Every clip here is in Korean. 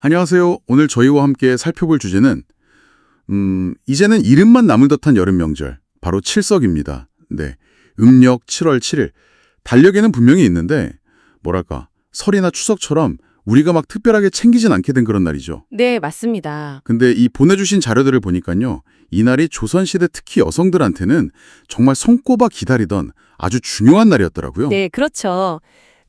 안녕하세요. 오늘 저희와 함께 살펴볼 주제는 이제는 이름만 남을 듯한 여름 명절, 바로 칠석입니다. 네, 음력 7월 7일. 달력에는 분명히 있는데 뭐랄까, 설이나 추석처럼 우리가 막 특별하게 챙기진 않게 된 그런 날이죠. 네, 맞습니다. 근데 이 보내주신 자료들을 보니까요, 이날이 조선시대 특히 여성들한테는 정말 손꼽아 기다리던 아주 중요한 날이었더라고요. 네, 그렇죠.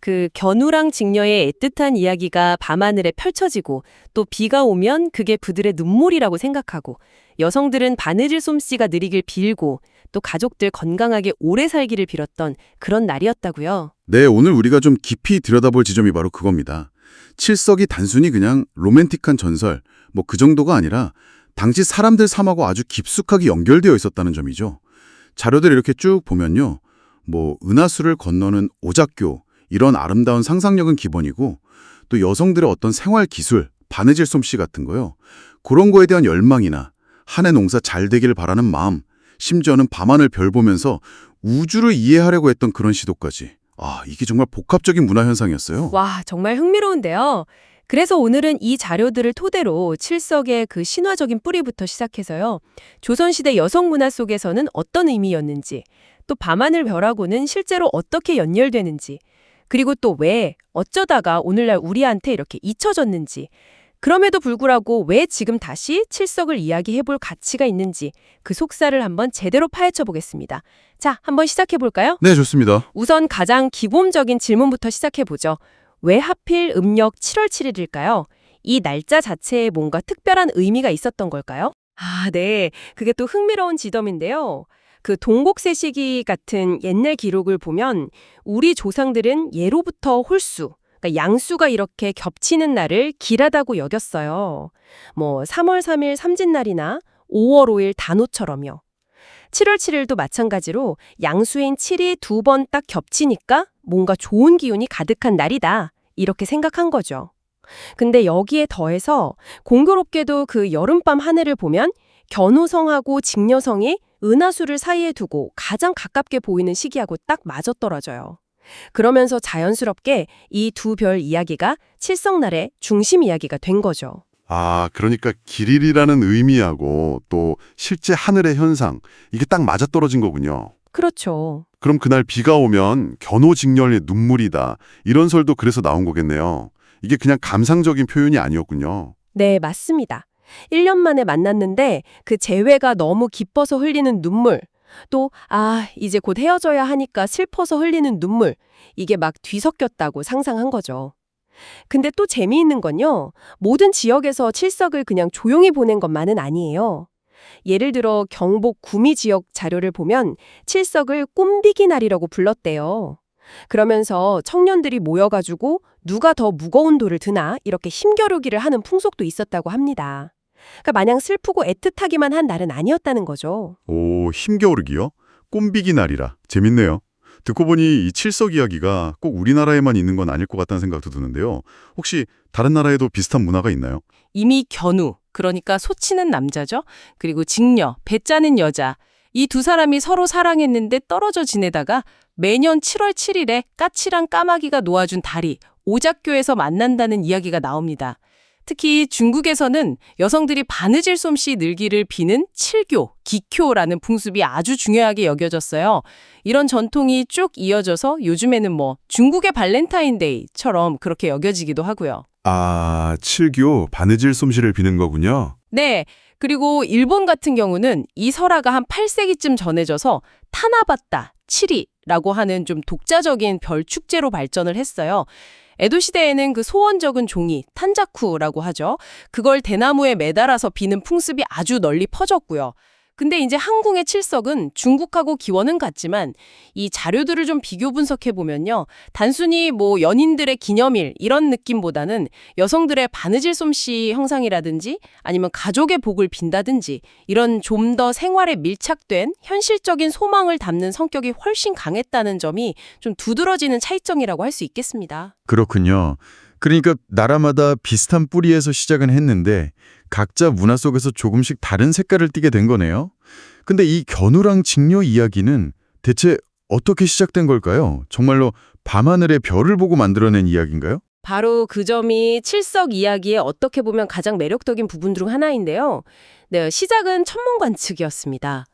그 견우랑 직녀의 애틋한 이야기가 밤하늘에 펼쳐지고 또 비가 오면 그게 그들의 눈물이라고 생각하고 여성들은 바느질 솜씨가 느리길 빌고 또 가족들 건강하게 오래 살기를 빌었던 그런 날이었다고요. 네, 오늘 우리가 좀 깊이 들여다볼 지점이 바로 그겁니다. 칠석이 단순히 그냥 로맨틱한 전설, 뭐 그 정도가 아니라 당시 사람들 삶하고 아주 깊숙하게 연결되어 있었다는 점이죠. 자료들 이렇게 쭉 보면요. 뭐 은하수를 건너는 오작교, 이런 아름다운 상상력은 기본이고 또 여성들의 어떤 생활 기술, 바느질 솜씨 같은 거요. 그런 거에 대한 열망이나 한 해 농사 잘 되기를 바라는 마음, 심지어는 밤하늘 별 보면서 우주를 이해하려고 했던 그런 시도까지. 아, 이게 정말 복합적인 문화 현상이었어요. 와, 정말 흥미로운데요. 그래서 오늘은 이 자료들을 토대로 칠석의 그 신화적인 뿌리부터 시작해서요. 조선시대 여성 문화 속에서는 어떤 의미였는지, 또 밤하늘 별하고는 실제로 어떻게 연결되는지, 그리고 또 왜, 어쩌다가 오늘날 우리한테 이렇게 잊혀졌는지, 그럼에도 불구하고 왜 지금 다시 칠석을 이야기해볼 가치가 있는지 그 속살을 한번 제대로 파헤쳐 보겠습니다. 자, 한번 시작해볼까요? 네, 좋습니다. 우선 가장 기본적인 질문부터 시작해보죠. 왜 하필 음력 7월 7일일까요? 이 날짜 자체에 뭔가 특별한 의미가 있었던 걸까요? 아, 네. 그게 또 흥미로운 지점인데요. 그 동국세시기 같은 옛날 기록을 보면 우리 조상들은 예로부터 홀수, 그러니까 양수가 이렇게 겹치는 날을 길하다고 여겼어요. 뭐 3월 3일 삼진날이나 5월 5일 단오처럼요. 7월 7일도 마찬가지로 양수인 7이 두 번 딱 겹치니까 뭔가 좋은 기운이 가득한 날이다. 이렇게 생각한 거죠. 근데 여기에 더해서 공교롭게도 그 여름밤 하늘을 보면 견우성하고 직녀성이 은하수를 사이에 두고 가장 가깝게 보이는 시기하고 딱 맞아떨어져요. 그러면서 자연스럽게 이 두 별 이야기가 칠석날의 중심 이야기가 된 거죠. 아, 그러니까 길일이라는 의미하고 또 실제 하늘의 현상, 이게 딱 맞아떨어진 거군요. 그렇죠. 그럼 그날 비가 오면 견호직렬의 눈물이다. 이런 설도 그래서 나온 거겠네요. 이게 그냥 감상적인 표현이 아니었군요. 네, 맞습니다. 1년 만에 만났는데 그 재회가 너무 기뻐서 흘리는 눈물, 또 이제 곧 헤어져야 하니까 슬퍼서 흘리는 눈물, 이게 막 뒤섞였다고 상상한 거죠. 근데 또 재미있는 건요, 모든 지역에서 칠석을 그냥 조용히 보낸 것만은 아니에요. 예를 들어 경북 구미 지역 자료를 보면 칠석을 꿈비기 날이라고 불렀대요. 그러면서 청년들이 모여가지고 누가 더 무거운 돌을 드나 이렇게 힘겨루기를 하는 풍속도 있었다고 합니다. 그러니까 마냥 슬프고 애틋하기만 한 날은 아니었다는 거죠. 오, 힘겨루기요? 꼼비기 날이라. 재밌네요. 듣고 보니 이 칠석 이야기가 꼭 우리나라에만 있는 건 아닐 것 같다는 생각도 드는데요. 혹시 다른 나라에도 비슷한 문화가 있나요? 이미 견우, 그러니까 소치는 남자죠. 그리고 직녀, 배 짜는 여자. 이 두 사람이 서로 사랑했는데 떨어져 지내다가 매년 7월 7일에 까칠한 까마귀가 놓아준 다리, 오작교에서 만난다는 이야기가 나옵니다. 특히 중국에서는 여성들이 바느질 솜씨 늘기를 비는 칠교, 기교라는 풍습이 아주 중요하게 여겨졌어요. 이런 전통이 쭉 이어져서 요즘에는 뭐 중국의 발렌타인데이처럼 그렇게 여겨지기도 하고요. 아, 칠교, 바느질 솜씨를 비는 거군요. 네. 그리고 일본 같은 경우는 이 설화가 한 8세기쯤 전해져서 타나바타, 칠이라고 하는 좀 독자적인 별 축제로 발전을 했어요. 에도 시대에는 그 소원 적은 종이, 탄자쿠라고 하죠. 그걸 대나무에 매달아서 비는 풍습이 아주 널리 퍼졌고요. 근데 이제 한궁의 칠석은 중국하고 기원은 같지만 이 자료들을 좀 비교 분석해 보면요. 단순히 뭐 연인들의 기념일 이런 느낌보다는 여성들의 바느질 솜씨 형상이라든지 아니면 가족의 복을 빈다든지 이런 좀 더 생활에 밀착된 현실적인 소망을 담는 성격이 훨씬 강했다는 점이 좀 두드러지는 차이점이라고 할 수 있겠습니다. 그렇군요. 그러니까 나라마다 비슷한 뿌리에서 시작은 했는데 각자 문화 속에서 조금씩 다른 색깔을 띠게 된 거네요. 근데 이 견우랑 직녀 이야기는 대체 어떻게 시작된 걸까요? 정말로 밤하늘의 별을 보고 만들어낸 이야기인가요? 바로 그 점이 칠석 이야기의 어떻게 보면 가장 매력적인 부분 중 하나인데요. 네, 시작은 천문관측이었습니다.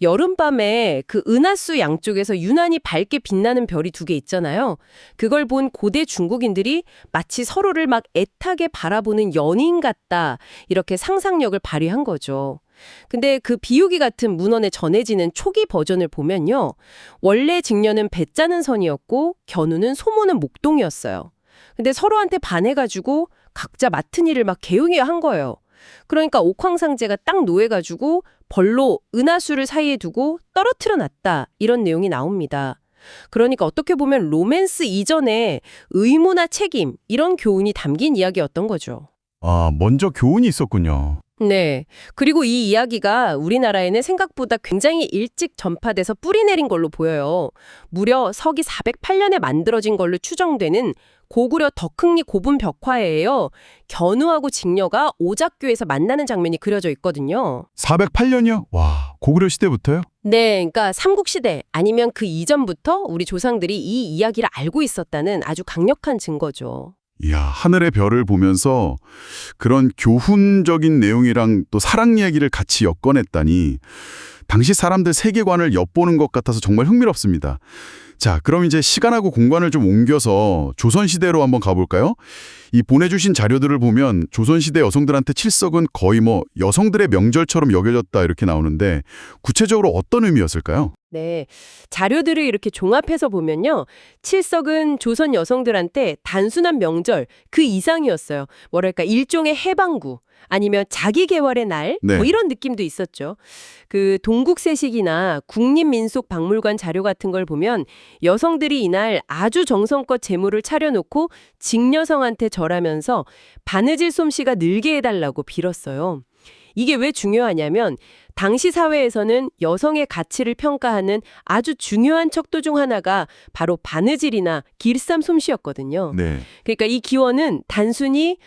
여름밤에 그 은하수 양쪽에서 유난히 밝게 빛나는 별이 두 개 있잖아요. 그걸 본 고대 중국인들이 마치 서로를 막 애타게 바라보는 연인 같다, 이렇게 상상력을 발휘한 거죠. 근데 그 비유기 같은 문헌에 전해지는 초기 버전을 보면요. 원래 직녀는 배 짜는 선이었고 견우는 소모는 목동이었어요. 근데 서로한테 반해가지고 각자 맡은 일을 막 개용해 한 거예요. 그러니까 옥황상제가 딱 노해가지고 벌로 은하수를 사이에 두고 떨어뜨려 놨다, 이런 내용이 나옵니다. 그러니까 어떻게 보면 로맨스 이전에 의무나 책임, 이런 교훈이 담긴 이야기였던 거죠. 아, 먼저 교훈이 있었군요. 네. 그리고 이 이야기가 우리나라에는 생각보다 굉장히 일찍 전파돼서 뿌리 내린 걸로 보여요. 무려 서기 408년에 만들어진 걸로 추정되는 고구려 덕흥리 고분 벽화에요. 견우하고 직녀가 오작교에서 만나는 장면이 그려져 있거든요. 408년이요? 와, 고구려 시대부터요? 네, 그러니까 삼국시대 아니면 그 이전부터 우리 조상들이 이 이야기를 알고 있었다는 아주 강력한 증거죠. 이야, 하늘의 별을 보면서 그런 교훈적인 내용이랑 또 사랑 이야기를 같이 엮어냈다니 당시 사람들 세계관을 엿보는 것 같아서 정말 흥미롭습니다. 자, 그럼 이제 시간하고 공간을 좀 옮겨서 조선시대로 한번 가볼까요? 이 보내주신 자료들을 보면 조선시대 여성들한테 칠석은 거의 여성들의 명절처럼 여겨졌다 이렇게 나오는데 구체적으로 어떤 의미였을까요? 네, 자료들을 이렇게 종합해서 보면요. 칠석은 조선 여성들한테 단순한 명절 그 이상이었어요. 뭐랄까 일종의 해방구 아니면 자기 개월의 날, 네. 뭐 이런 느낌도 있었죠. 그 동국세식이나 국립민속박물관 자료 같은 걸 보면 여성들이 이날 아주 정성껏 제물을 차려놓고 직녀성한테 절하면서 바느질 솜씨가 늘게 해달라고 빌었어요. 이게 왜 중요하냐면 당시 사회에서는 여성의 가치를 평가하는 아주 중요한 척도 중 하나가 바로 바느질이나 길쌈 솜씨였거든요. 네. 그러니까 이 기원은 단순히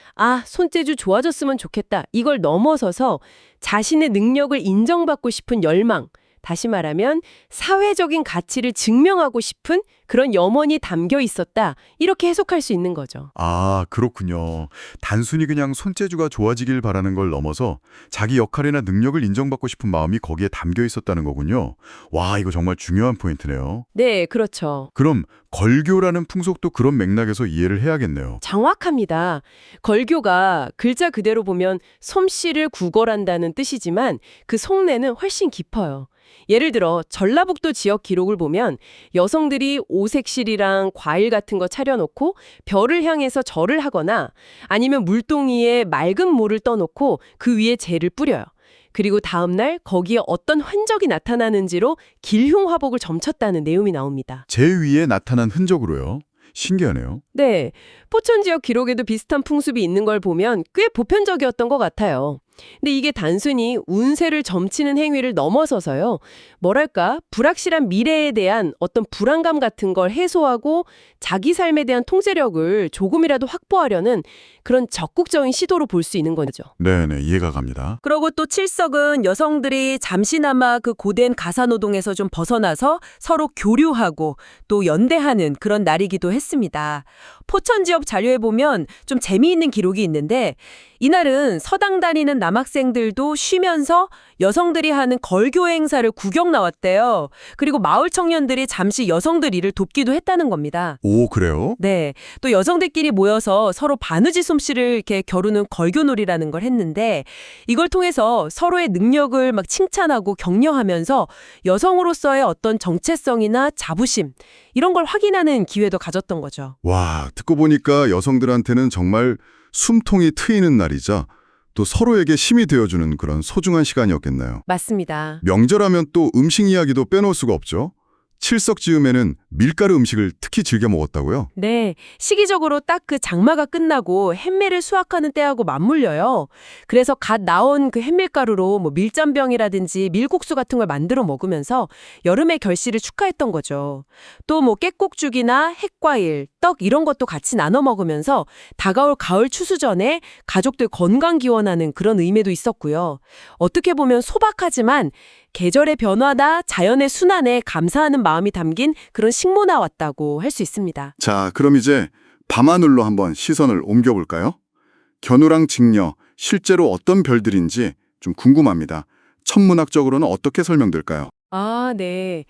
손재주 좋아졌으면 좋겠다, 이걸 넘어서서 자신의 능력을 인정받고 싶은 열망, 다시 말하면 사회적인 가치를 증명하고 싶은 그런 염원이 담겨 있었다, 이렇게 해석할 수 있는 거죠. 아, 그렇군요. 단순히 그냥 손재주가 좋아지길 바라는 걸 넘어서 자기 역할이나 능력을 인정받고 싶은 마음이 거기에 담겨 있었다는 거군요. 와, 이거 정말 중요한 포인트네요. 네, 그렇죠. 그럼 걸교라는 풍속도 그런 맥락에서 이해를 해야겠네요. 정확합니다. 걸교가 글자 그대로 보면 솜씨를 구걸한다는 뜻이지만 그 속내는 훨씬 깊어요. 예를 들어 전라북도 지역 기록을 보면 여성들이 오색실이랑 과일 같은 거 차려놓고 별을 향해서 절을 하거나 아니면 물동이에 맑은 물을 떠놓고 그 위에 재를 뿌려요. 그리고 다음날 거기에 어떤 흔적이 나타나는지로 길흉화복을 점쳤다는 내용이 나옵니다. 제 위에 나타난 흔적으로요. 신기하네요. 네, 포천 지역 기록에도 비슷한 풍습이 있는 걸 보면 꽤 보편적이었던 것 같아요. 근데 이게 단순히 운세를 점치는 행위를 넘어서서요. 뭐랄까, 불확실한 미래에 대한 어떤 불안감 같은 걸 해소하고 자기 삶에 대한 통제력을 조금이라도 확보하려는 그런 적극적인 시도로 볼 수 있는 거죠. 네네, 이해가 갑니다. 그리고 또 칠석은 여성들이 잠시나마 그 고된 가사노동에서 좀 벗어나서 서로 교류하고 또 연대하는 그런 날이기도 했습니다. 포천 지역 자료에 보면 좀 재미있는 기록이 있는데 이날은 서당 다니는 남학생들도 쉬면서 여성들이 하는 걸교 행사를 구경 나왔대요. 그리고 마을 청년들이 잠시 여성들 일을 돕기도 했다는 겁니다. 오, 그래요? 네. 또 여성들끼리 모여서 서로 바느질 솜씨를 이렇게 겨루는 걸교놀이라는 걸 했는데 이걸 통해서 서로의 능력을 막 칭찬하고 격려하면서 여성으로서의 어떤 정체성이나 자부심 이런 걸 확인하는 기회도 가졌던 거죠. 와, 듣고 보니까 여성들한테는 정말 숨통이 트이는 날이자 또 서로에게 힘이 되어주는 그런 소중한 시간이었겠나요. 맞습니다. 명절하면 또 음식 이야기도 빼놓을 수가 없죠. 칠석 즈음에는 밀가루 음식을 특히 즐겨 먹었다고요? 네, 시기적으로 딱 그 장마가 끝나고 햇매를 수확하는 때하고 맞물려요. 그래서 갓 나온 그 햇밀가루로 뭐 밀전병이라든지 밀국수 같은 걸 만들어 먹으면서 여름의 결실을 축하했던 거죠. 또 뭐 깻국죽이나 핵과일, 떡 이런 것도 같이 나눠 먹으면서 다가올 가을 추수 전에 가족들 건강 기원하는 그런 의미도 있었고요. 어떻게 보면 소박하지만 계절의 변화나 자연의 순환에 감사하는 마음이 담긴 그런 식문화 왔다고 할 수 있습니다. 자, 그럼 이제 밤하늘로 한번 시선을 옮겨볼까요? 견우랑 직녀, 실제로 어떤 별들인지 좀 궁금합니다. 천문학적으로는 어떻게 설명될까요? 아, 네.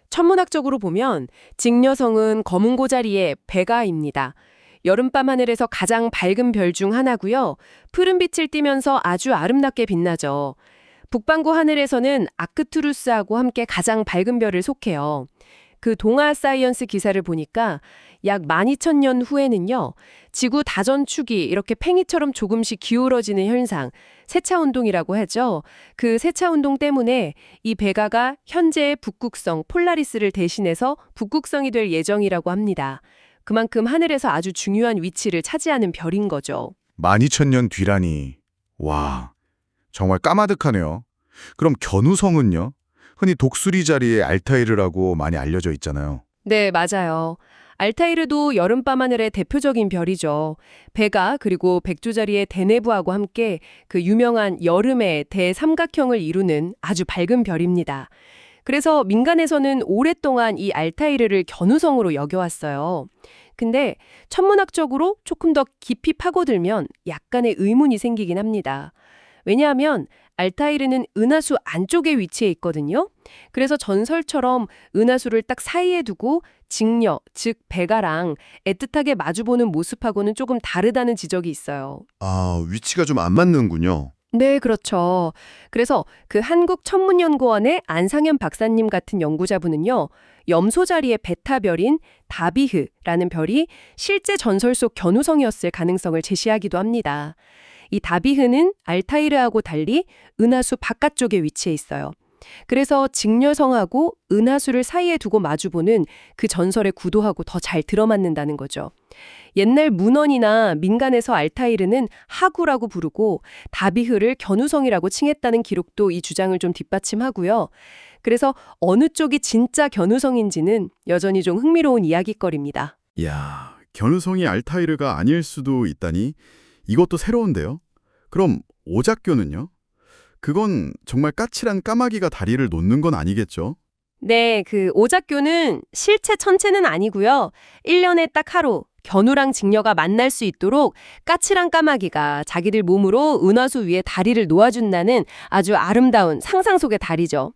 천문학적으로 보면 직녀성은 검은 고자리의 베가입니다. 여름밤 하늘에서 가장 밝은 별 중 하나고요. 푸른 빛을 띠면서 아주 아름답게 빛나죠. 북반구 하늘에서는 아크투루스하고 함께 가장 밝은 별을 속해요. 그 동아 사이언스 기사를 보니까 약 12,000년 후에는요. 지구 다전축이 이렇게 팽이처럼 조금씩 기울어지는 현상, 세차운동이라고 하죠. 그 세차운동 때문에 이 베가가 현재의 북극성 폴라리스를 대신해서 북극성이 될 예정이라고 합니다. 그만큼 하늘에서 아주 중요한 위치를 차지하는 별인 거죠. 12,000년 뒤라니. 와, 정말 까마득하네요. 그럼 견우성은요? 흔히 독수리 자리의 알타이르라고 많이 알려져 있잖아요. 네, 맞아요. 알타이르도 여름밤 하늘의 대표적인 별이죠. 베가 그리고 백조자리의 대내부하고 함께 그 유명한 여름의 대삼각형을 이루는 아주 밝은 별입니다. 그래서 민간에서는 오랫동안 이 알타이르를 견우성으로 여겨왔어요. 근데 천문학적으로 조금 더 깊이 파고들면 약간의 의문이 생기긴 합니다. 왜냐하면 알타이르는 은하수 안쪽에 위치해 있거든요. 그래서 전설처럼 은하수를 딱 사이에 두고 직녀, 즉 베가랑 애틋하게 마주보는 모습하고는 조금 다르다는 지적이 있어요. 아, 위치가 좀 안 맞는군요. 네, 그렇죠. 그래서 그 한국천문연구원의 안상현 박사님 같은 연구자분은요. 염소 자리의 베타별인 다비흐라는 별이 실제 전설 속 견우성이었을 가능성을 제시하기도 합니다. 이 다비흐는 알타이르하고 달리 은하수 바깥쪽에 위치해 있어요. 그래서 직녀성하고 은하수를 사이에 두고 마주보는 그 전설의 구도하고 더 잘 들어맞는다는 거죠. 옛날 문헌이나 민간에서 알타이르는 하구라고 부르고 다비흐를 견우성이라고 칭했다는 기록도 이 주장을 좀 뒷받침하고요. 그래서 어느 쪽이 진짜 견우성인지는 여전히 좀 흥미로운 이야깃거리입니다. 이야, 견우성이 알타이르가 아닐 수도 있다니 이것도 새로운데요. 그럼 오작교는요? 그건 정말 까칠한 까마귀가 다리를 놓는 건 아니겠죠? 네, 그 오작교는 실체 천체는 아니고요. 1년에 딱 하루 견우랑 직녀가 만날 수 있도록 까칠한 까마귀가 자기들 몸으로 은하수 위에 다리를 놓아준다는 아주 아름다운 상상 속의 다리죠.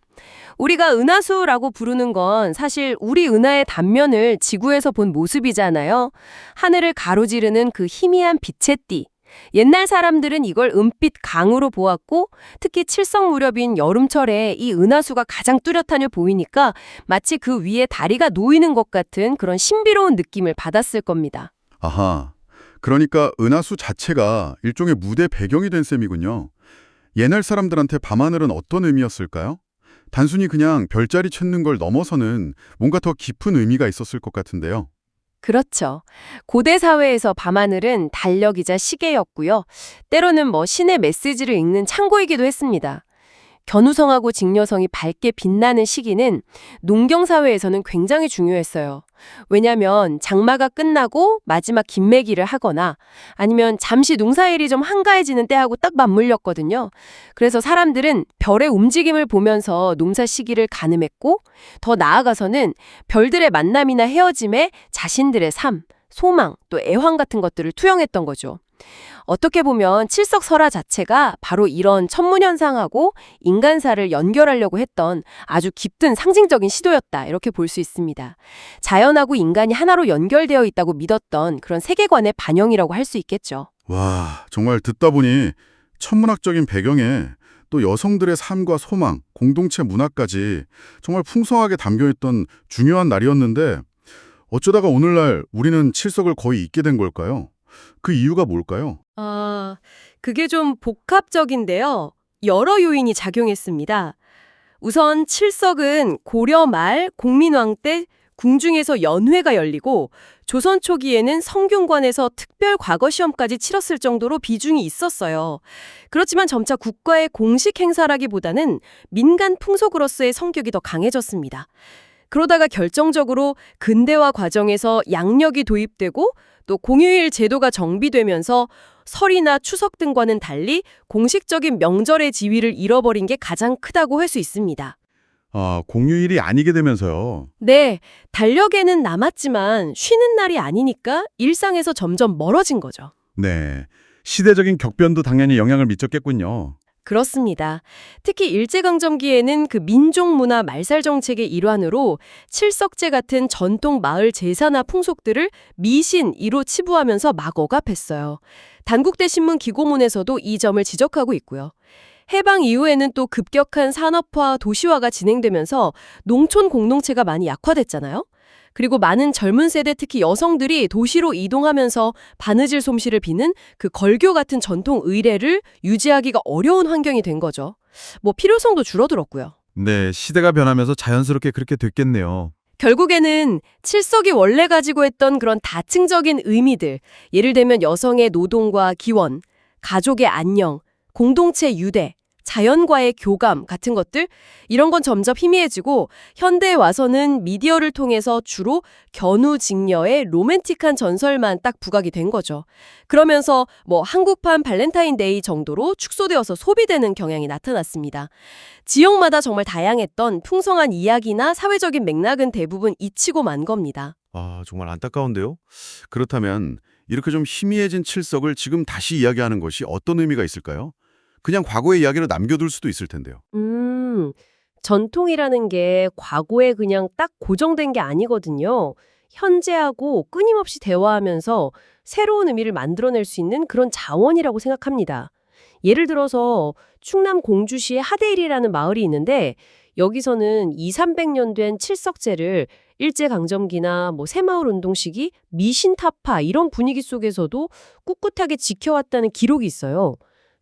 우리가 은하수라고 부르는 건 사실 우리 은하의 단면을 지구에서 본 모습이잖아요. 하늘을 가로지르는 그 희미한 빛의 띠. 옛날 사람들은 이걸 은빛 강으로 보았고 특히 칠성 무렵인 여름철에 이 은하수가 가장 뚜렷하게 보이니까 마치 그 위에 다리가 놓이는 것 같은 그런 신비로운 느낌을 받았을 겁니다. 아하, 그러니까 은하수 자체가 일종의 무대 배경이 된 셈이군요. 옛날 사람들한테 밤하늘은 어떤 의미였을까요? 단순히 그냥 별자리 찾는 걸 넘어서는 뭔가 더 깊은 의미가 있었을 것 같은데요. 그렇죠. 고대 사회에서 밤하늘은 달력이자 시계였고요. 때로는 신의 메시지를 읽는 창고이기도 했습니다. 견우성하고 직녀성이 밝게 빛나는 시기는 농경 사회에서는 굉장히 중요했어요. 왜냐하면 장마가 끝나고 마지막 김매기를 하거나 아니면 잠시 농사일이 좀 한가해지는 때하고 딱 맞물렸거든요. 그래서 사람들은 별의 움직임을 보면서 농사 시기를 가늠했고 더 나아가서는 별들의 만남이나 헤어짐에 자신들의 삶, 소망, 또 애환 같은 것들을 투영했던 거죠. 어떻게 보면 칠석설화 자체가 바로 이런 천문현상하고 인간사를 연결하려고 했던 아주 깊은 상징적인 시도였다 이렇게 볼 수 있습니다. 자연하고 인간이 하나로 연결되어 있다고 믿었던 그런 세계관의 반영이라고 할 수 있겠죠. 와, 정말 듣다 보니 천문학적인 배경에 또 여성들의 삶과 소망, 공동체 문화까지 정말 풍성하게 담겨있던 중요한 날이었는데 어쩌다가 오늘날 우리는 칠석을 거의 잊게 된 걸까요? 그 이유가 뭘까요? 그게 좀 복합적인데요. 여러 요인이 작용했습니다. 우선 칠석은 고려 말 공민왕 때 궁중에서 연회가 열리고 조선 초기에는 성균관에서 특별 과거 시험까지 치렀을 정도로 비중이 있었어요. 그렇지만 점차 국가의 공식 행사라기보다는 민간 풍속으로서의 성격이 더 강해졌습니다. 그러다가 결정적으로 근대화 과정에서 양력이 도입되고 또 공휴일 제도가 정비되면서 설이나 추석 등과는 달리 공식적인 명절의 지위를 잃어버린 게 가장 크다고 할 수 있습니다. 공휴일이 아니게 되면서요. 네, 달력에는 남았지만 쉬는 날이 아니니까 일상에서 점점 멀어진 거죠. 네. 시대적인 격변도 당연히 영향을 미쳤겠군요. 그렇습니다. 특히 일제강점기에는 그 민족문화 말살 정책의 일환으로 칠석제 같은 전통 마을 제사나 풍속들을 미신이로 치부하면서 막 억압했어요. 단국대 신문 기고문에서도 이 점을 지적하고 있고요. 해방 이후에는 또 급격한 산업화, 도시화가 진행되면서 농촌 공동체가 많이 약화됐잖아요. 그리고 많은 젊은 세대, 특히 여성들이 도시로 이동하면서 바느질 솜씨를 비는 그 걸교 같은 전통 의례를 유지하기가 어려운 환경이 된 거죠. 뭐 필요성도 줄어들었고요. 네, 시대가 변하면서 자연스럽게 그렇게 됐겠네요. 결국에는 칠석이 원래 가지고 있던 그런 다층적인 의미들, 예를 들면 여성의 노동과 기원, 가족의 안녕, 공동체 유대, 자연과의 교감 같은 것들, 이런 건 점점 희미해지고 현대에 와서는 미디어를 통해서 주로 견우직녀의 로맨틱한 전설만 딱 부각이 된 거죠. 그러면서 뭐 한국판 발렌타인데이 정도로 축소되어서 소비되는 경향이 나타났습니다. 지역마다 정말 다양했던 풍성한 이야기나 사회적인 맥락은 대부분 잊히고 만 겁니다. 정말 안타까운데요. 그렇다면 이렇게 좀 희미해진 칠석을 지금 다시 이야기하는 것이 어떤 의미가 있을까요? 그냥 과거의 이야기로 남겨둘 수도 있을 텐데요. 전통이라는 게 과거에 그냥 딱 고정된 게 아니거든요. 현재하고 끊임없이 대화하면서 새로운 의미를 만들어낼 수 있는 그런 자원이라고 생각합니다. 예를 들어서 충남 공주시에 하대일이라는 마을이 있는데 여기서는 200~300년 된 칠석제를 일제강점기나 뭐 새마을 운동 시기 미신타파 이런 분위기 속에서도 꿋꿋하게 지켜왔다는 기록이 있어요.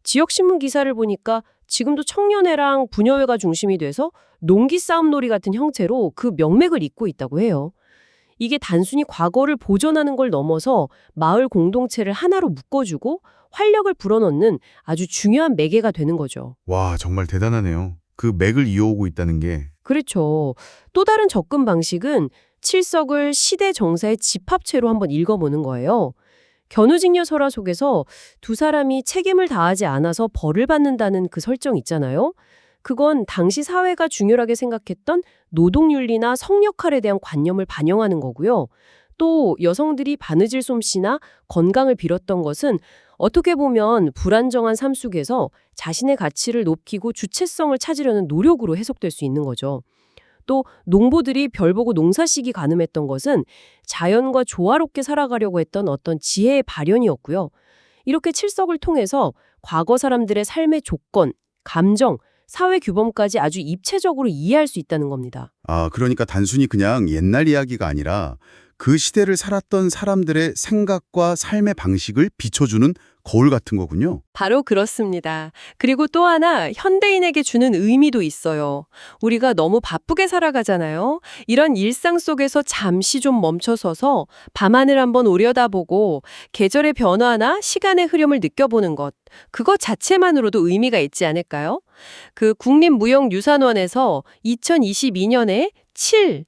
지역 신문 기사를 보니까 지금도 청년회랑 부녀회가 중심이 돼서 농기 싸움놀이 같은 형태로 그 명맥을 잇고 있다고 해요. 이게 단순히 과거를 보존하는 걸 넘어서 마을 공동체를 하나로 묶어주고 활력을 불어넣는 아주 중요한 매개가 되는 거죠. 와, 정말 대단하네요. 그 맥을 이어오고 있다는 게. 그렇죠. 또 다른 접근 방식은 칠석을 시대 정사의 집합체로 한번 읽어보는 거예요. 견우직녀 설화 속에서 두 사람이 책임을 다하지 않아서 벌을 받는다는 그 설정 있잖아요. 그건 당시 사회가 중요하게 생각했던 노동윤리나 성역할에 대한 관념을 반영하는 거고요. 또 여성들이 바느질 솜씨나 건강을 빌었던 것은 어떻게 보면 불안정한 삶 속에서 자신의 가치를 높이고 주체성을 찾으려는 노력으로 해석될 수 있는 거죠. 또 농부들이 별 보고 농사시기 가늠했던 것은 자연과 조화롭게 살아가려고 했던 어떤 지혜의 발현이었고요. 이렇게 칠석을 통해서 과거 사람들의 삶의 조건, 감정, 사회 규범까지 아주 입체적으로 이해할 수 있다는 겁니다. 그러니까 단순히 그냥 옛날 이야기가 아니라 그 시대를 살았던 사람들의 생각과 삶의 방식을 비춰주는 거울 같은 거군요. 바로 그렇습니다. 그리고 또 하나 현대인에게 주는 의미도 있어요. 우리가 너무 바쁘게 살아가잖아요. 이런 일상 속에서 잠시 좀 멈춰서서 밤하늘 한번 오려다보고 계절의 변화나 시간의 흐름을 느껴보는 것. 그것 자체만으로도 의미가 있지 않을까요? 그 국립무형유산원에서 2022년에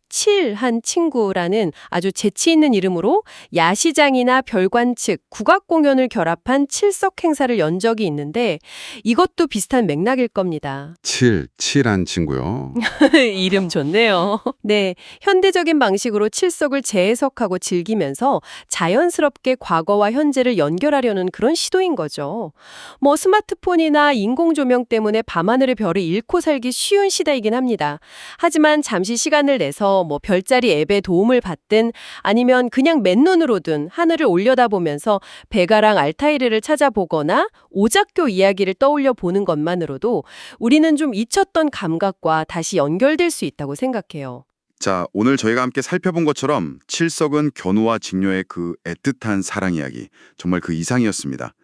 칠한 친구라는 아주 재치 있는 이름으로 야시장이나 별관측, 국악공연을 결합한 칠석 행사를 연 적이 있는데 이것도 비슷한 맥락일 겁니다. 칠한 친구요. 이름 좋네요. 네, 현대적인 방식으로 칠석을 재해석하고 즐기면서 자연스럽게 과거와 현재를 연결하려는 그런 시도인 거죠. 뭐 스마트폰이나 인공조명 때문에 밤하늘의 별을 잃고 살기 쉬운 시대이긴 합니다. 하지만 잠시 시간을 내서 뭐 별자리 앱의 도움을 받든 아니면 그냥 맨눈으로든 하늘을 올려다보면서 베가랑 알타이르를 찾아보거나 오작교 이야기를 떠올려 보는 것만으로도 우리는 좀 잊혔던 감각과 다시 연결될 수 있다고 생각해요. 자, 오늘 저희가 함께 살펴본 것처럼 칠석은 견우와 직녀의 그 애틋한 사랑 이야기, 정말 그 이상이었습니다.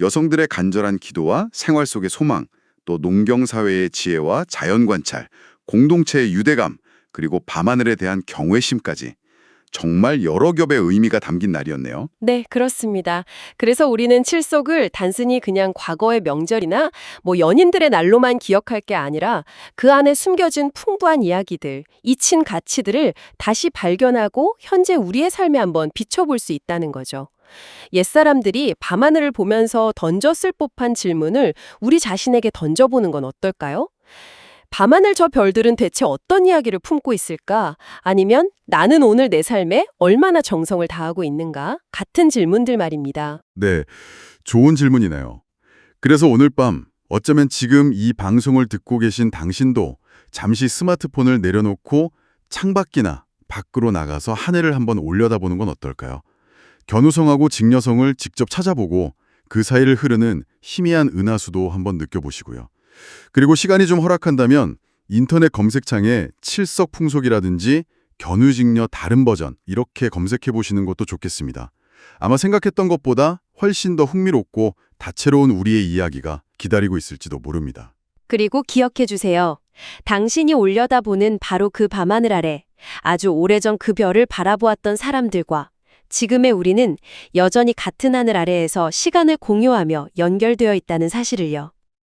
여성들의 간절한 기도와 생활 속의 소망, 또 농경사회의 지혜와 자연관찰, 공동체의 유대감, 그리고 밤하늘에 대한 경외심까지 정말 여러 겹의 의미가 담긴 날이었네요. 네, 그렇습니다. 그래서 우리는 칠석을 단순히 그냥 과거의 명절이나 뭐 연인들의 날로만 기억할 게 아니라 그 안에 숨겨진 풍부한 이야기들, 잊힌 가치들을 다시 발견하고 현재 우리의 삶에 한번 비춰볼 수 있다는 거죠. 옛사람들이 밤하늘을 보면서 던졌을 법한 질문을 우리 자신에게 던져보는 건 어떨까요? 밤하늘 저 별들은 대체 어떤 이야기를 품고 있을까? 아니면 나는 오늘 내 삶에 얼마나 정성을 다하고 있는가? 같은 질문들 말입니다. 네, 좋은 질문이네요. 그래서 오늘 밤 어쩌면 지금 이 방송을 듣고 계신 당신도 잠시 스마트폰을 내려놓고 창밖이나 밖으로 나가서 하늘을 한번 올려다보는 건 어떨까요? 견우성하고 직녀성을 직접 찾아보고 그 사이를 흐르는 희미한 은하수도 한번 느껴보시고요. 그리고 시간이 좀 허락한다면 인터넷 검색창에 칠석풍속이라든지 견우직녀 다른 버전 이렇게 검색해 보시는 것도 좋겠습니다. 아마 생각했던 것보다 훨씬 더 흥미롭고 다채로운 우리의 이야기가 기다리고 있을지도 모릅니다. 그리고 기억해 주세요. 당신이 올려다보는 바로 그 밤하늘 아래 아주 오래전 그 별을 바라보았던 사람들과 지금의 우리는 여전히 같은 하늘 아래에서 시간을 공유하며 연결되어 있다는 사실을요.